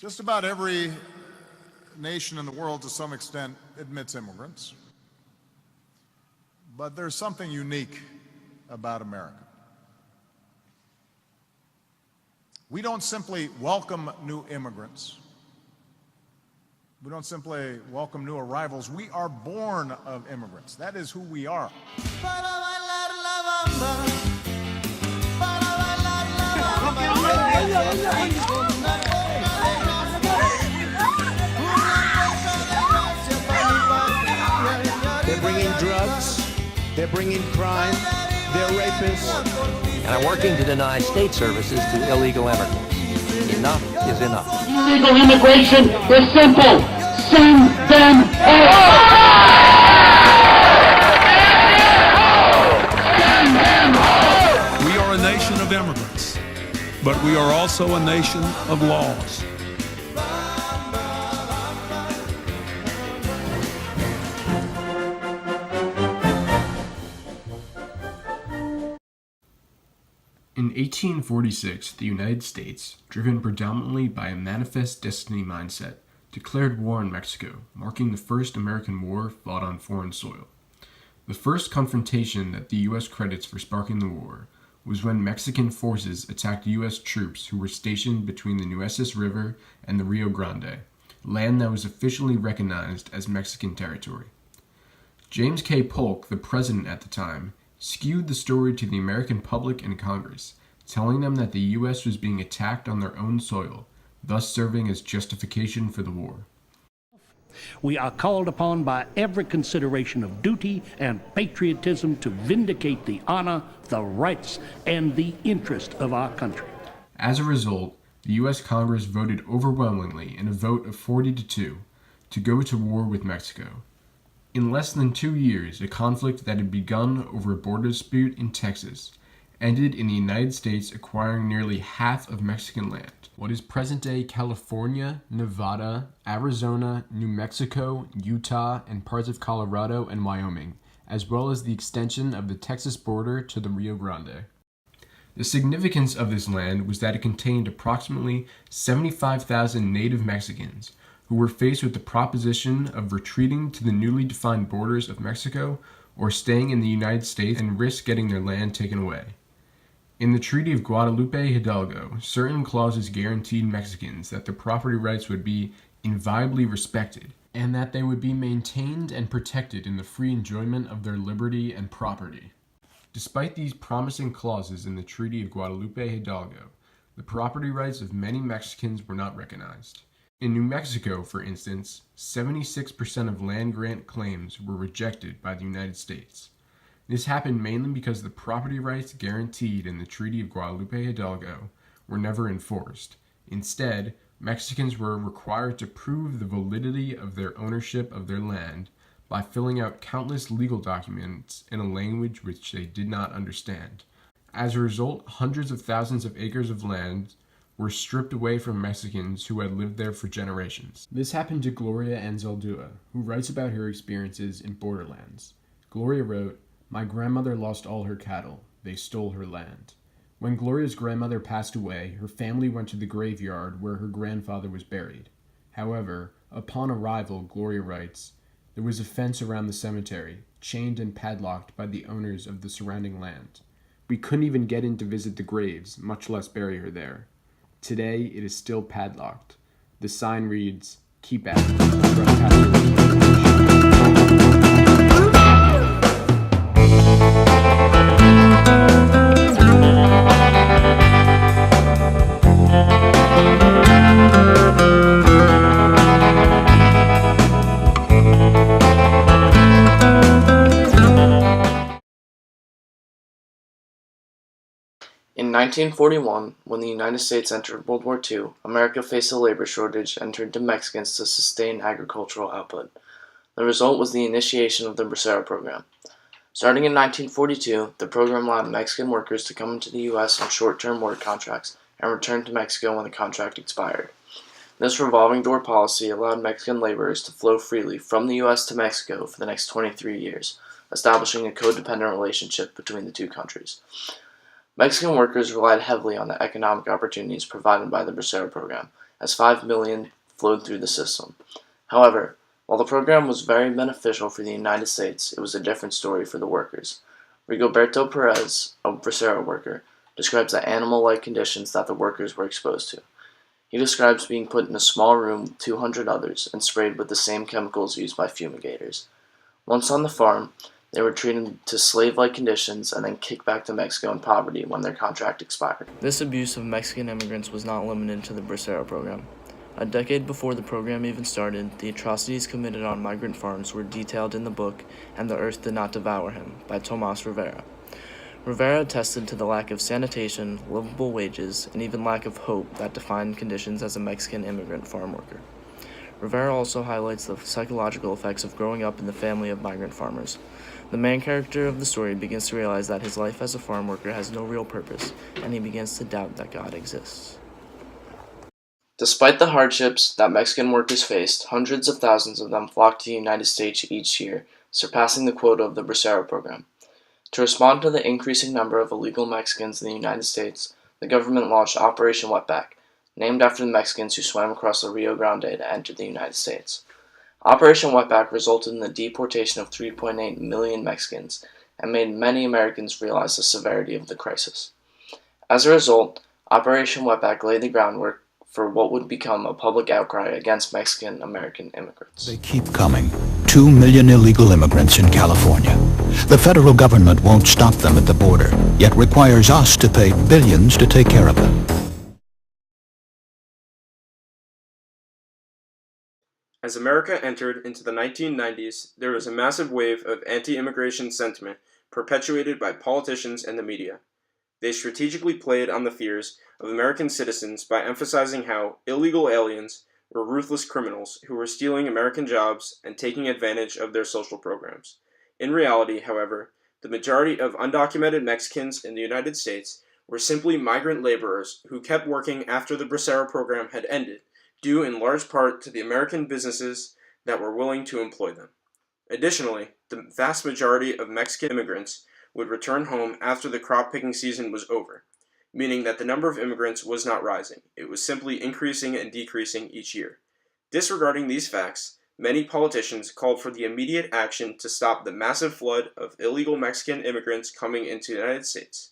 Just about every nation in the world, to some extent, admits immigrants. But there's something unique about America. We don't simply welcome new immigrants. We don't simply welcome new arrivals. We are born of immigrants. That is who we are. They're bringing drugs, they're bringing crime, they're rapists. And are working to deny state services to illegal immigrants. Enough is enough. Illegal immigration is simple. Send them home. Send them home. We are a nation of immigrants, but we are also a nation of laws. In 1846, the United States, driven predominantly by a manifest destiny mindset, declared war on Mexico, marking the first American war fought on foreign soil. The first confrontation that the U.S. credits for sparking the war was when Mexican forces attacked U.S. troops who were stationed between the Nueces River and the Rio Grande, land that was officially recognized as Mexican territory. James K. Polk, the president at the time, skewed the story to the American public and Congress, telling them that the U.S. was being attacked on their own soil, thus serving as justification for the war. We are called upon by every consideration of duty and patriotism to vindicate the honor, the rights, and the interest of our country. As a result, the U.S. Congress voted overwhelmingly in a vote of 40-2 to go to war with Mexico. In less than 2 years, a conflict that had begun over a border dispute in Texas ended in the United States acquiring nearly half of Mexican land. What is present-day California, Nevada, Arizona, New Mexico, Utah, and parts of Colorado and Wyoming, as well as the extension of the Texas border to the Rio Grande. The significance of this land was that it contained approximately 75,000 native Mexicans who were faced with the proposition of retreating to the newly defined borders of Mexico or staying in the United States and risk getting their land taken away. In the Treaty of Guadalupe Hidalgo, certain clauses guaranteed Mexicans that their property rights would be inviolably respected, and that they would be maintained and protected in the free enjoyment of their liberty and property. Despite these promising clauses in the Treaty of Guadalupe Hidalgo, the property rights of many Mexicans were not recognized. In New Mexico, for instance, 76% of land grant claims were rejected by the United States. This happened mainly because the property rights guaranteed in the Treaty of Guadalupe Hidalgo were never enforced. Instead, Mexicans were required to prove the validity of their ownership of their land by filling out countless legal documents in a language which they did not understand. As a result, hundreds of thousands of acres of land were stripped away from Mexicans who had lived there for generations. This happened to Gloria Anzaldúa, who writes about her experiences in borderlands. Gloria wrote, "My grandmother lost all her cattle. They stole her land." When Gloria's grandmother passed away, her family went to the graveyard where her grandfather was buried. However, upon arrival, Gloria writes, there was a fence around the cemetery, chained and padlocked by the owners of the surrounding land. We couldn't even get in to visit the graves, much less bury her there. Today, it is still padlocked. The sign reads, "Keep out." In 1941, when the United States entered World War II, America faced a labor shortage and turned to Mexicans to sustain agricultural output. The result was the initiation of the Bracero Program. Starting in 1942, the program allowed Mexican workers to come into the U.S. on short-term work contracts and return to Mexico when the contract expired. This revolving door policy allowed Mexican laborers to flow freely from the U.S. to Mexico for the next 23 years, establishing a codependent relationship between the two countries. Mexican workers relied heavily on the economic opportunities provided by the Bracero Program, as 5 million flowed through the system. However, while the program was very beneficial for the United States, it was a different story for the workers. Rigoberto Perez, a Bracero worker, describes the animal-like conditions that the workers were exposed to. He describes being put in a small room with 200 others and sprayed with the same chemicals used by fumigators. Once on the farm, they were treated to slave-like conditions and then kicked back to Mexico in poverty when their contract expired. This abuse of Mexican immigrants was not limited to the Bracero program. A decade before the program even started, the atrocities committed on migrant farms were detailed in the book And the Earth Did Not Devour Him by Tomas Rivera. Rivera attested to the lack of sanitation, livable wages, and even lack of hope that defined conditions as a Mexican immigrant farm worker. Rivera also highlights the psychological effects of growing up in the family of migrant farmers. The main character of the story begins to realize that his life as a farm worker has no real purpose, and he begins to doubt that God exists. Despite the hardships that Mexican workers faced, hundreds of thousands of them flocked to the United States each year, surpassing the quota of the Bracero program. To respond to the increasing number of illegal Mexicans in the United States, the government launched Operation Wetback, named after the Mexicans who swam across the Rio Grande to enter the United States. Operation Wetback resulted in the deportation of 3.8 million Mexicans and made many Americans realize the severity of the crisis. As a result, Operation Wetback laid the groundwork for what would become a public outcry against Mexican-American immigrants. They keep coming. 2 million illegal immigrants in California. The federal government won't stop them at the border, yet requires us to pay billions to take care of them. As America entered into the 1990s, there was a massive wave of anti-immigration sentiment perpetuated by politicians and the media. They strategically played on the fears of American citizens by emphasizing how illegal aliens were ruthless criminals who were stealing American jobs and taking advantage of their social programs. In reality, however, the majority of undocumented Mexicans in the United States were simply migrant laborers who kept working after the Bracero program had ended, due in large part to the American businesses that were willing to employ them. Additionally, the vast majority of Mexican immigrants would return home after the crop picking season was over, meaning that the number of immigrants was not rising. It was simply increasing and decreasing each year. Disregarding these facts, many politicians called for the immediate action to stop the massive flood of illegal Mexican immigrants coming into the United States.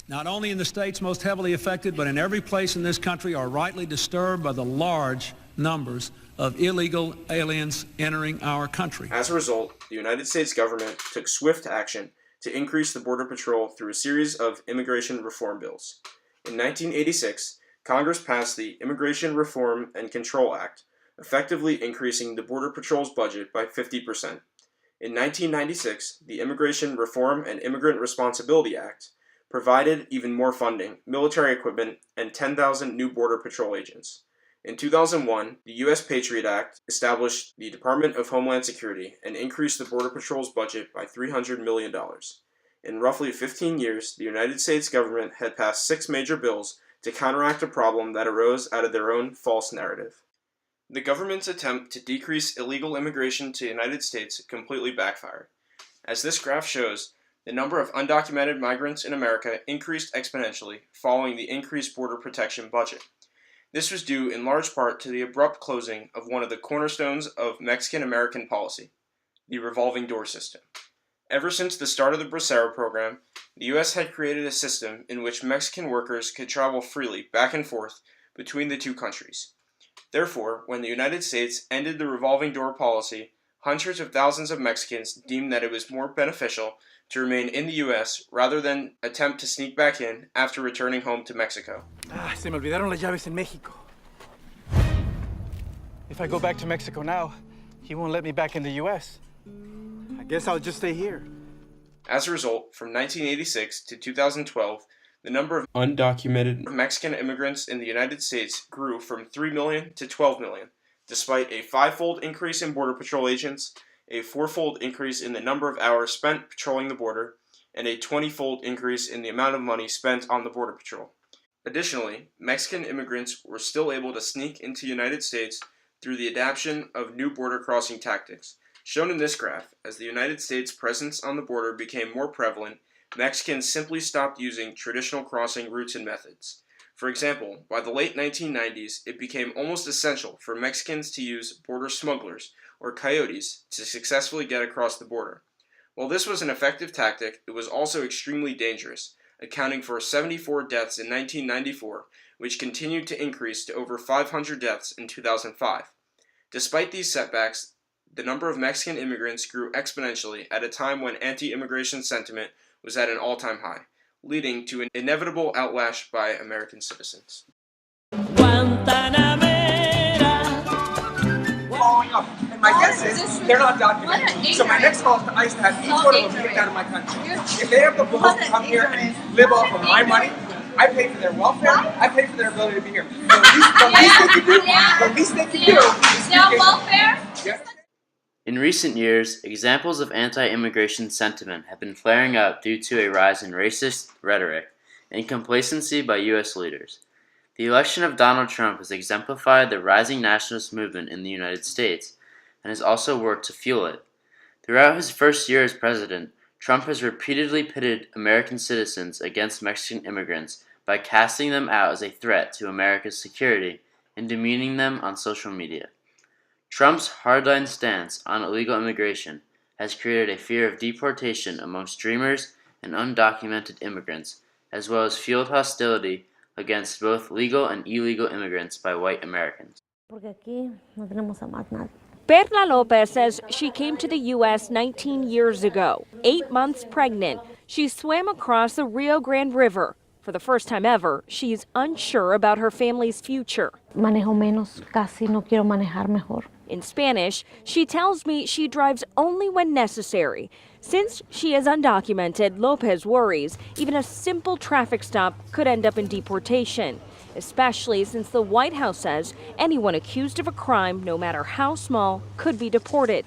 Not only in the states most heavily affected, but in every place in this country are rightly disturbed by the large numbers of illegal aliens entering our country. As a result, the United States government took swift action to increase the Border Patrol through a series of immigration reform bills. In 1986, Congress passed the Immigration Reform and Control Act, effectively increasing the Border Patrol's budget by 50%. In 1996, the Immigration Reform and Immigrant Responsibility Act provided even more funding, military equipment, and 10,000 new Border Patrol agents. In 2001, the U.S. Patriot Act established the Department of Homeland Security and increased the Border Patrol's budget by $300 million. In roughly 15 years, the United States government had passed 6 major bills to counteract a problem that arose out of their own false narrative. The government's attempt to decrease illegal immigration to the United States completely backfired. As this graph shows, the number of undocumented migrants in America increased exponentially following the increased border protection budget. This was due in large part to the abrupt closing of one of the cornerstones of Mexican-American policy, the revolving door system. Ever since the start of the Bracero program, the U.S. had created a system in which Mexican workers could travel freely back and forth between the two countries. Therefore, when the United States ended the revolving door policy, hundreds of thousands of Mexicans deemed that it was more beneficial to remain in the U.S. rather than attempt to sneak back in after returning home to Mexico. Se me olvidaron las llaves en Mexico. If I go back to Mexico now, he won't let me back in the U.S. I guess I'll just stay here. As a result, from 1986 to 2012, the number of undocumented Mexican immigrants in the United States grew from 3 million to 12 million, despite a 5-fold increase in Border Patrol agents, a 4-fold increase in the number of hours spent patrolling the border, and a 20-fold increase in the amount of money spent on the Border Patrol. Additionally, Mexican immigrants were still able to sneak into the United States through the adoption of new border crossing tactics. Shown in this graph, as the United States' presence on the border became more prevalent, Mexicans simply stopped using traditional crossing routes and methods. For example, by the late 1990s, it became almost essential for Mexicans to use border smugglers, or coyotes, to successfully get across the border. While this was an effective tactic, it was also extremely dangerous, accounting for 74 deaths in 1994, which continued to increase to over 500 deaths in 2005. Despite these setbacks, the number of Mexican immigrants grew exponentially at a time when anti-immigration sentiment was at an all-time high, leading to an inevitable outlash by American citizens. Following up, and my guess is they're not documented. So my next call is to ICE to have each one of them kicked out of my country. If they have the balls to come here and live off of my money, I pay for their welfare, I pay for their ability to be here. The least they can do is welfare. Yes. In recent years, examples of anti-immigration sentiment have been flaring up due to a rise in racist rhetoric and complacency by U.S. leaders. The election of Donald Trump has exemplified the rising nationalist movement in the United States and has also worked to fuel it. Throughout his first year as president, Trump has repeatedly pitted American citizens against Mexican immigrants by casting them out as a threat to America's security and demeaning them on social media. Trump's hardline stance on illegal immigration has created a fear of deportation amongst dreamers and undocumented immigrants, as well as fueled hostility against both legal and illegal immigrants by white Americans. Perla Lopez says she came to the U.S. 19 years ago. 8 months pregnant, she swam across the Rio Grande River. For the first time ever, she's unsure about her family's future. Manejo menos, casi no quiero manejar mejor. In Spanish, she tells me she drives only when necessary. Since she is undocumented, Lopez worries even a simple traffic stop could end up in deportation, especially since the White House says anyone accused of a crime, no matter how small, could be deported.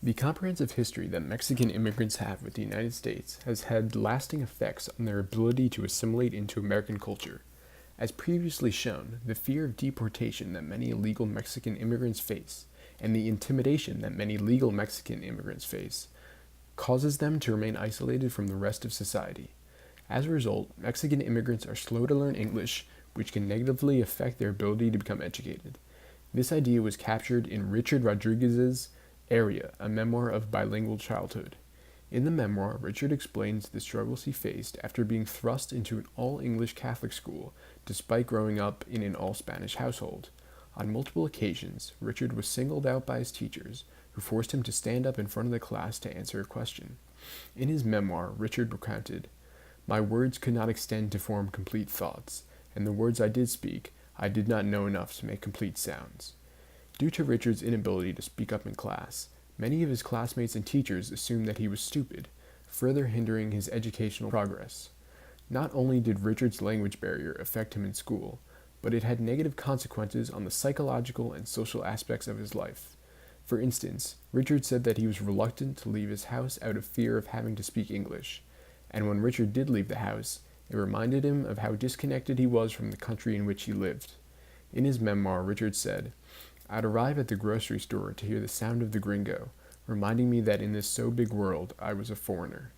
The comprehensive history that Mexican immigrants have with the United States has had lasting effects on their ability to assimilate into American culture. As previously shown, the fear of deportation that many illegal Mexican immigrants face, and the intimidation that many legal Mexican immigrants face, causes them to remain isolated from the rest of society. As a result, Mexican immigrants are slow to learn English, which can negatively affect their ability to become educated. This idea was captured in Richard Rodriguez's Area, a memoir of bilingual childhood. In the memoir, Richard explains the struggles he faced after being thrust into an all-English Catholic school, despite growing up in an all-Spanish household. On multiple occasions, Richard was singled out by his teachers, who forced him to stand up in front of the class to answer a question. In his memoir, Richard recounted, "My words could not extend to form complete thoughts, and the words I did speak, I did not know enough to make complete sounds." Due to Richard's inability to speak up in class, many of his classmates and teachers assumed that he was stupid, further hindering his educational progress. Not only did Richard's language barrier affect him in school, but it had negative consequences on the psychological and social aspects of his life. For instance, Richard said that he was reluctant to leave his house out of fear of having to speak English, and when Richard did leave the house, it reminded him of how disconnected he was from the country in which he lived. In his memoir, Richard said, "I'd arrive at the grocery store to hear the sound of the gringo, reminding me that in this so big world, I was a foreigner."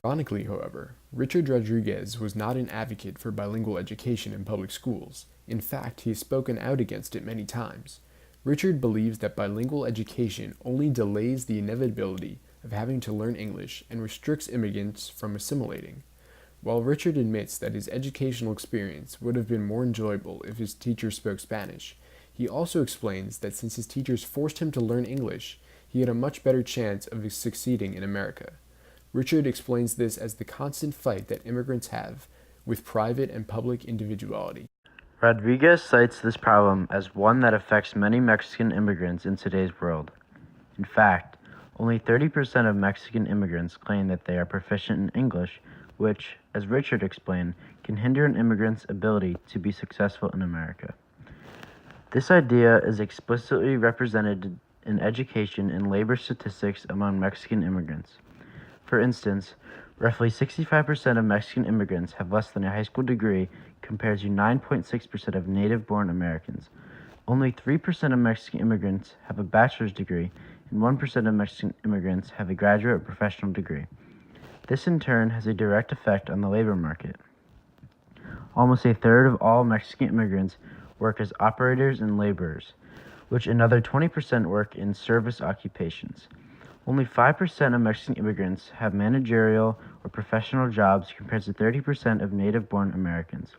Ironically, however, Richard Rodriguez was not an advocate for bilingual education in public schools. In fact, he has spoken out against it many times. Richard believes that bilingual education only delays the inevitability of having to learn English and restricts immigrants from assimilating. While Richard admits that his educational experience would have been more enjoyable if his teachers spoke Spanish, he also explains that since his teachers forced him to learn English, he had a much better chance of succeeding in America. Richard explains this as the constant fight that immigrants have with private and public individuality. Rodriguez cites this problem as one that affects many Mexican immigrants in today's world. In fact, only 30% of Mexican immigrants claim that they are proficient in English, which, as Richard explained, can hinder an immigrant's ability to be successful in America. This idea is explicitly represented in education and labor statistics among Mexican immigrants. For instance, roughly 65% of Mexican immigrants have less than a high school degree compared to 9.6% of native-born Americans. Only 3% of Mexican immigrants have a bachelor's degree, and 1% of Mexican immigrants have a graduate or professional degree. This in turn has a direct effect on the labor market. Almost a third of all Mexican immigrants work as operators and laborers, which another 20% work in service occupations. Only 5% of Mexican immigrants have managerial or professional jobs compared to 30% of native-born Americans.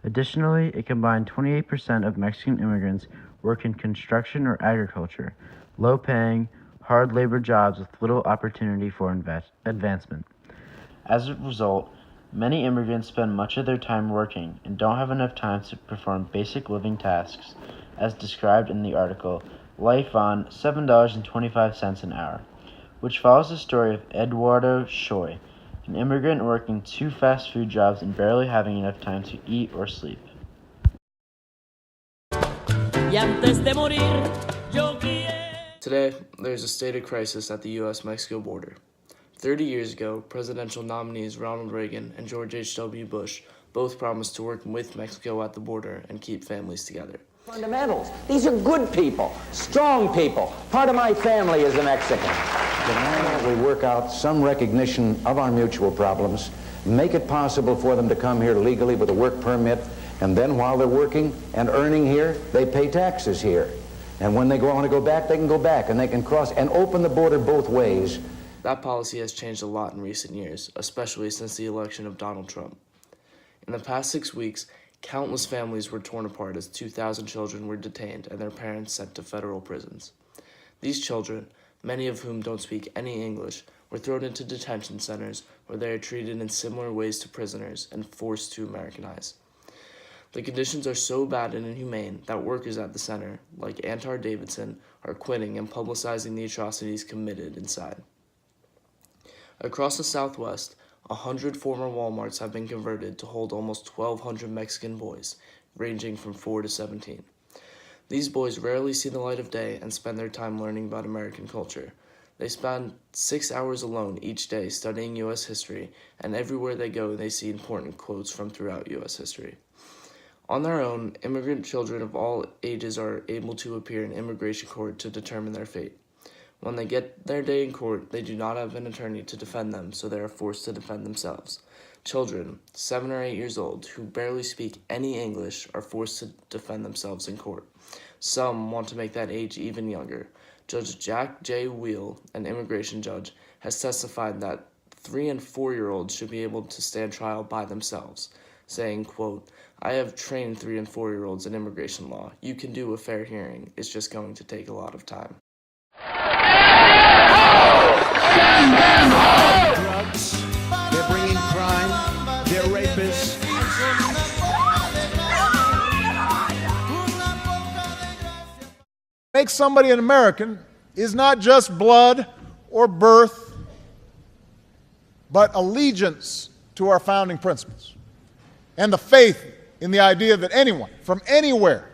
Additionally, a combined 28% of Mexican immigrants work in construction or agriculture, low-paying, hard labor jobs with little opportunity for advancement. As a result, many immigrants spend much of their time working and don't have enough time to perform basic living tasks, as described in the article Life on $7.25 an hour, which follows the story of Eduardo Choi, an immigrant working 2 fast food jobs and barely having enough time to eat or sleep. Today, there is a state of crisis at the U.S.-Mexico border. 30 years ago, presidential nominees Ronald Reagan and George H.W. Bush both promised to work with Mexico at the border and keep families together. Fundamentals. These are good people, strong people. Part of my family is a Mexican. We work out some recognition of our mutual problems, make it possible for them to come here legally with a work permit, and then while they're working and earning here, they pay taxes here. And when they want to go back, they can go back, and they can cross and open the border both ways. That policy has changed a lot in recent years, especially since the election of Donald Trump. In the past 6 weeks, countless families were torn apart as 2,000 children were detained and their parents sent to federal prisons. These children, many of whom don't speak any English, were thrown into detention centers where they are treated in similar ways to prisoners and forced to Americanize. The conditions are so bad and inhumane that workers at the center, like Antar Davidson, are quitting and publicizing the atrocities committed inside. Across the Southwest, 100 former Walmarts have been converted to hold almost 1,200 Mexican boys, ranging from 4 to 17. These boys rarely see the light of day and spend their time learning about American culture. They spend 6 hours alone each day studying U.S. history, and everywhere they go, they see important quotes from throughout U.S. history. On their own, immigrant children of all ages are able to appear in immigration court to determine their fate. When they get their day in court, they do not have an attorney to defend them, so they are forced to defend themselves. Children, 7 or 8 years old, who barely speak any English, are forced to defend themselves in court. Some want to make that age even younger. Judge Jack J. Wheel, an immigration judge, has testified that 3- and 4-year-olds should be able to stand trial by themselves, saying, quote, "I have trained 3- and 4-year-olds in immigration law. You can do a fair hearing. It's just going to take a lot of time." Drugs, they're bringing crime, they're rapists. Make somebody an American is not just blood or birth, but allegiance to our founding principles and the faith in the idea that anyone from anywhere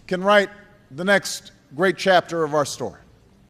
can write the next great chapter of our story.